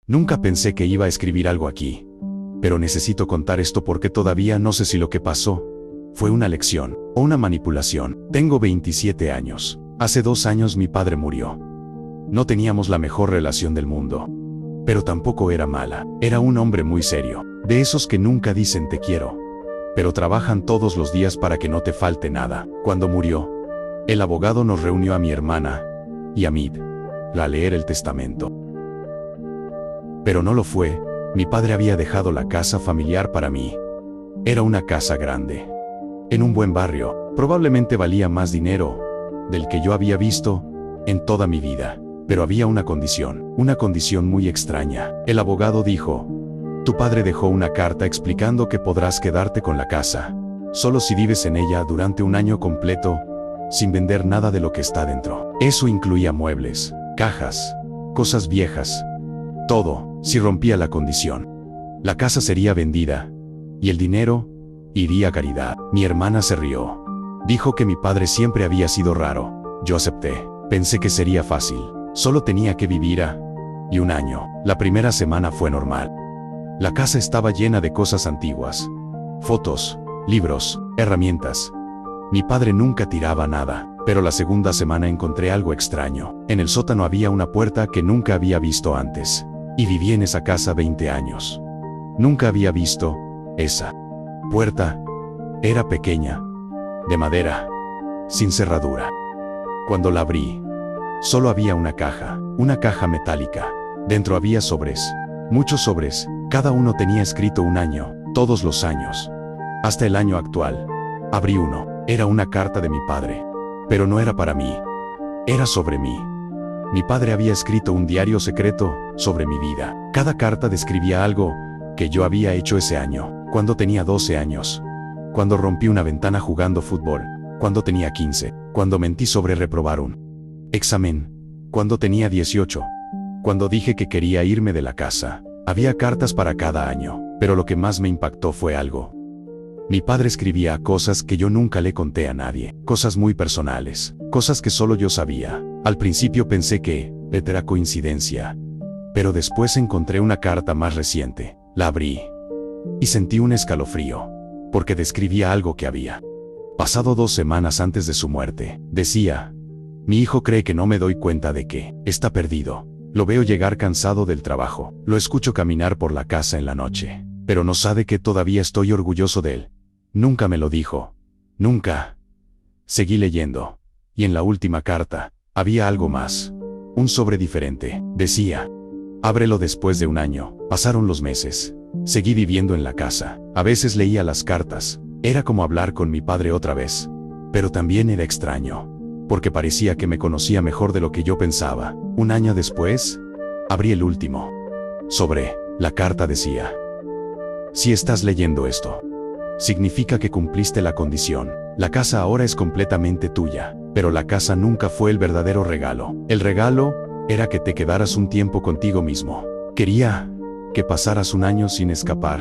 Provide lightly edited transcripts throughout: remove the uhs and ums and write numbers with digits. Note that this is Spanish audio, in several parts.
Nunca pensé que iba a escribir algo aquí. Pero necesito contar esto porque todavía no sé si lo que pasó fue una lección o una manipulación. Tengo 27 años. Hace 2 años mi padre murió. No teníamos la mejor relación del mundo. Pero tampoco era mala. Era un hombre muy serio. De esos que nunca dicen te quiero, pero trabajan todos los días para que no te falte nada. Cuando murió, el abogado nos reunió a mi hermana y a mí a leer el testamento. Pero no lo fue. Mi padre había dejado la casa familiar para mí. Era una casa grande, en un buen barrio. Probablemente valía más dinero del que yo había visto en toda mi vida. Pero había una condición muy extraña. El abogado dijo: tu padre dejó una carta explicando que podrás quedarte con la casa, solo si vives en ella durante un año completo, sin vender nada de lo que está dentro. Eso incluía muebles, cajas, cosas viejas, todo. Si rompía la condición, la casa sería vendida, y el dinero iría a caridad. Mi hermana se rió. Dijo que mi padre siempre había sido raro. Yo acepté. Pensé que sería fácil. Solo tenía que vivir y un año. La primera semana fue normal. La casa estaba llena de cosas antiguas. Fotos, libros, herramientas. Mi padre nunca tiraba nada. Pero la segunda semana encontré algo extraño. En el sótano había una puerta que nunca había visto antes. Y viví en esa casa 20 años. Nunca había visto esa puerta. Era pequeña, de madera, sin cerradura. Cuando la abrí, solo había una caja metálica. Dentro había sobres, muchos sobres. Cada uno tenía escrito un año, todos los años, hasta el año actual. Abrí uno. Era una carta de mi padre. Pero no era para mí. Era sobre mí. Mi padre había escrito un diario secreto sobre mi vida. Cada carta describía algo que yo había hecho ese año. Cuando tenía 12 años. Cuando rompí una ventana jugando fútbol. Cuando tenía 15. Cuando mentí sobre reprobar un examen. Cuando tenía 18. Cuando dije que quería irme de la casa. Había cartas para cada año. Pero lo que más me impactó fue algo. Mi padre escribía cosas que yo nunca le conté a nadie. Cosas muy personales. Cosas que solo yo sabía. Al principio pensé que era coincidencia. Pero después encontré una carta más reciente. La abrí. Y sentí un escalofrío. Porque describía algo que había pasado 2 semanas antes de su muerte. Decía: mi hijo cree que no me doy cuenta de que está perdido. Lo veo llegar cansado del trabajo. Lo escucho caminar por la casa en la noche. Pero no sabe que todavía estoy orgulloso de él. Nunca me lo dijo. Nunca. Seguí leyendo. Y en la última carta, había algo más. Un sobre diferente. Decía: ábrelo después de un año. Pasaron los meses. Seguí viviendo en la casa. A veces leía las cartas. Era como hablar con mi padre otra vez. Pero también era extraño. Porque parecía que me conocía mejor de lo que yo pensaba. Un año después, abrí el último sobre. La carta decía: si estás leyendo esto, significa que cumpliste la condición. La casa ahora es completamente tuya. Pero la casa nunca fue el verdadero regalo. El regalo era que te quedaras un tiempo contigo mismo. Quería que pasaras un año sin escapar,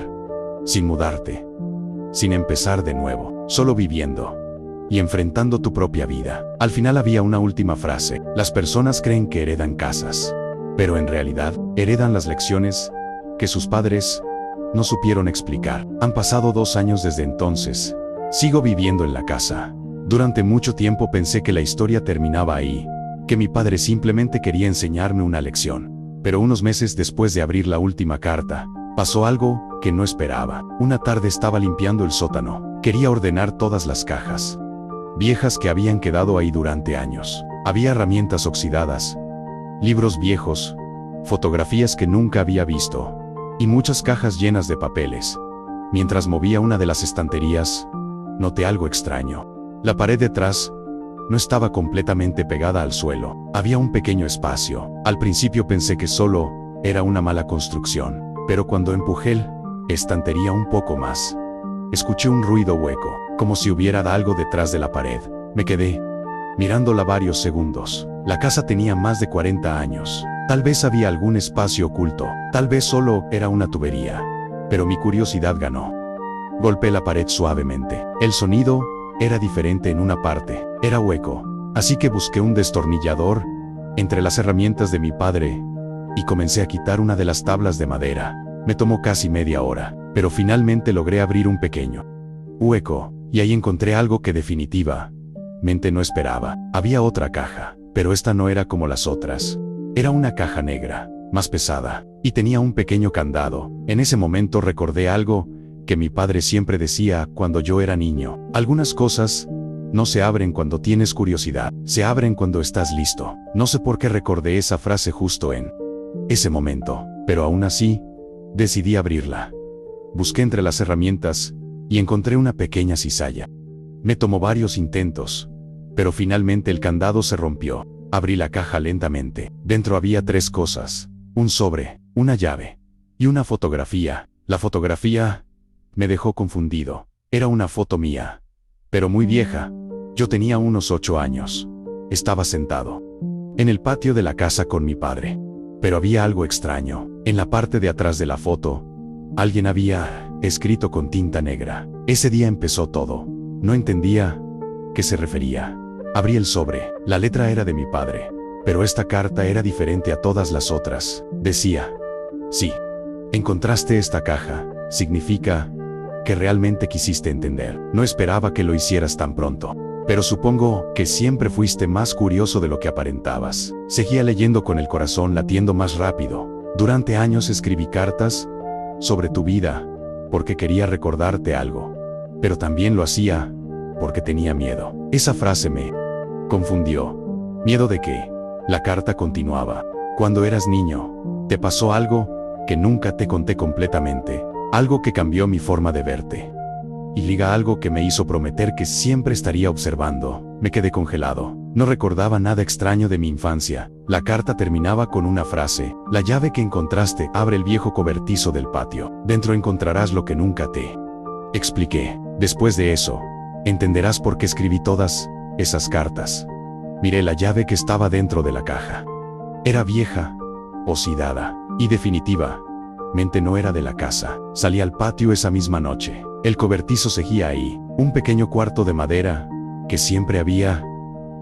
sin mudarte, sin empezar de nuevo, solo viviendo y enfrentando tu propia vida. Al final había una última frase: las personas creen que heredan casas, pero en realidad heredan las lecciones que sus padres no supieron explicar. Han pasado 2 años desde entonces. Sigo viviendo en la casa. Durante mucho tiempo pensé que la historia terminaba ahí, que mi padre simplemente quería enseñarme una lección. Pero unos meses después de abrir la última carta, pasó algo que no esperaba. Una tarde estaba limpiando el sótano. Quería ordenar todas las cajas viejas que habían quedado ahí durante años. Había herramientas oxidadas, libros viejos, fotografías que nunca había visto, y muchas cajas llenas de papeles. Mientras movía una de las estanterías, noté algo extraño. La pared detrás no estaba completamente pegada al suelo. Había un pequeño espacio. Al principio pensé que solo era una mala construcción. Pero cuando empujé la estantería un poco más, escuché un ruido hueco, como si hubiera algo detrás de la pared. Me quedé mirándola varios segundos. La casa tenía más de 40 años. Tal vez había algún espacio oculto. Tal vez solo era una tubería. Pero mi curiosidad ganó. Golpeé la pared suavemente. El sonido era diferente en una parte. Era hueco. Así que busqué un destornillador entre las herramientas de mi padre y comencé a quitar una de las tablas de madera. Me tomó casi media hora, pero finalmente logré abrir un pequeño hueco, y ahí encontré algo que definitivamente no esperaba. Había otra caja, pero esta no era como las otras. Era una caja negra, más pesada, y tenía un pequeño candado. En ese momento recordé algo que mi padre siempre decía cuando yo era niño. Algunas cosas no se abren cuando tienes curiosidad, se abren cuando estás listo. No sé por qué recordé esa frase justo en ese momento, pero aún así, decidí abrirla. Busqué entre las herramientas y encontré una pequeña cizalla. Me tomó varios intentos, pero finalmente el candado se rompió. Abrí la caja lentamente. Dentro había 3 cosas: un sobre, una llave y una fotografía. La fotografía me dejó confundido. Era una foto mía, pero muy vieja. Yo tenía unos 8 años. Estaba sentado en el patio de la casa con mi padre. Pero había algo extraño. En la parte de atrás de la foto, alguien había escrito con tinta negra. Ese día empezó todo. No entendía qué se refería. Abrí el sobre. La letra era de mi padre, pero esta carta era diferente a todas las otras. Decía: sí, encontraste esta caja. Significa que realmente quisiste entender. No esperaba que lo hicieras tan pronto, pero supongo que siempre fuiste más curioso de lo que aparentabas. Seguía leyendo con el corazón latiendo más rápido. Durante años escribí cartas sobre tu vida porque quería recordarte algo, pero también lo hacía porque tenía miedo. Esa frase me confundió. ¿Miedo de qué? La carta continuaba: cuando eras niño, te pasó algo que nunca te conté completamente, algo que cambió mi forma de verte. Y liga algo que me hizo prometer que siempre estaría observando. Me quedé congelado. No recordaba nada extraño de mi infancia. La carta terminaba con una frase: la llave que encontraste abre el viejo cobertizo del patio. Dentro encontrarás lo que nunca te expliqué. Después de eso, entenderás por qué escribí todas esas cartas. Miré la llave que estaba dentro de la caja. Era vieja, oxidada, y definitivamente no era de la casa. Salí al patio esa misma noche. El cobertizo seguía ahí, un pequeño cuarto de madera que siempre había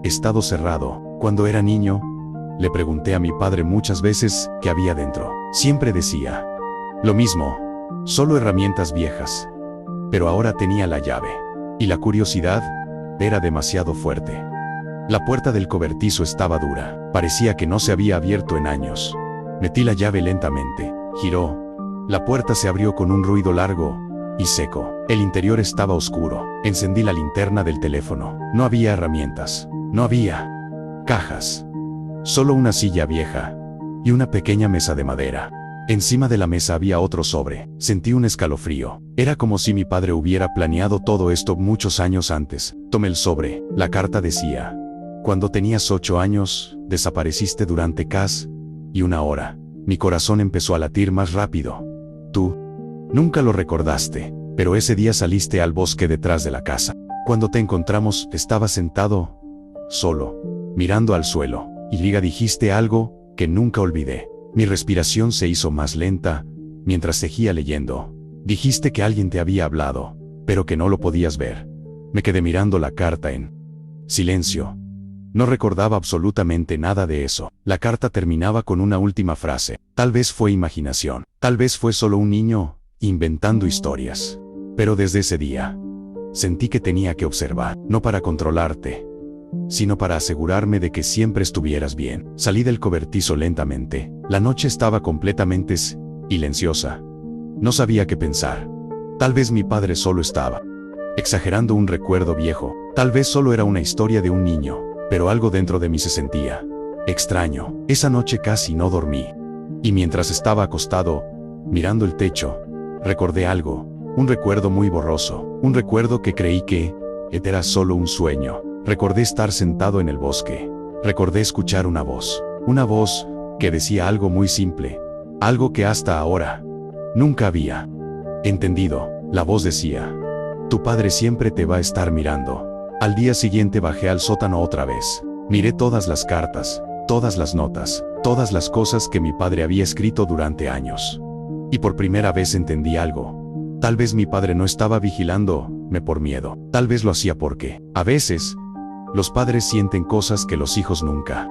estado cerrado. Cuando era niño, le pregunté a mi padre muchas veces qué había dentro. Siempre decía lo mismo: solo herramientas viejas. Pero ahora tenía la llave, y la curiosidad era demasiado fuerte. La puerta del cobertizo estaba dura. Parecía que no se había abierto en años. Metí la llave lentamente. Giró. La puerta se abrió con un ruido largo y seco. El interior estaba oscuro. Encendí la linterna del teléfono. No había herramientas. No había cajas. Solo una silla vieja y una pequeña mesa de madera. Encima de la mesa había otro sobre. Sentí un escalofrío. Era como si mi padre hubiera planeado todo esto muchos años antes. Tomé el sobre. La carta decía: cuando tenías 8 años, desapareciste durante casi una hora. Mi corazón empezó a latir más rápido. Tú nunca lo recordaste, pero ese día saliste al bosque detrás de la casa. Cuando te encontramos, estabas sentado, solo, mirando al suelo, y dijiste algo que nunca olvidé. Mi respiración se hizo más lenta mientras seguía leyendo. Dijiste que alguien te había hablado, pero que no lo podías ver. Me quedé mirando la carta en silencio. No recordaba absolutamente nada de eso. La carta terminaba con una última frase: tal vez fue imaginación, tal vez fue solo un niño inventando historias. Pero desde ese día, sentí que tenía que observar, no para controlarte, sino para asegurarme de que siempre estuvieras bien. Salí del cobertizo lentamente. La noche estaba completamente silenciosa. No sabía qué pensar. Tal vez mi padre solo estaba exagerando un recuerdo viejo. Tal vez solo era una historia de un niño. Pero algo dentro de mí se sentía extraño. Esa noche casi no dormí. Y mientras estaba acostado, mirando el techo, recordé algo. Un recuerdo muy borroso. Un recuerdo que creí que era solo un sueño. Recordé estar sentado en el bosque. Recordé escuchar una voz. Una voz que decía algo muy simple. Algo que hasta ahora nunca había entendido. La voz decía: tu padre siempre te va a estar mirando. Al día siguiente bajé al sótano otra vez. Miré todas las cartas, todas las notas, todas las cosas que mi padre había escrito durante años. Y por primera vez entendí algo. Tal vez mi padre no estaba vigilándome por miedo. Tal vez lo hacía porque, a veces, los padres sienten cosas que los hijos nunca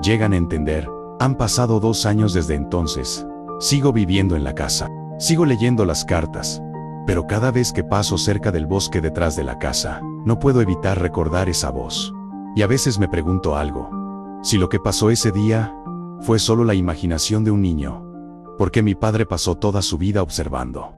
llegan a entender. Han pasado 2 años desde entonces. Sigo viviendo en la casa. Sigo leyendo las cartas. Pero cada vez que paso cerca del bosque detrás de la casa, no puedo evitar recordar esa voz. Y a veces me pregunto algo. Si lo que pasó ese día fue solo la imaginación de un niño, ¿por qué mi padre pasó toda su vida observando?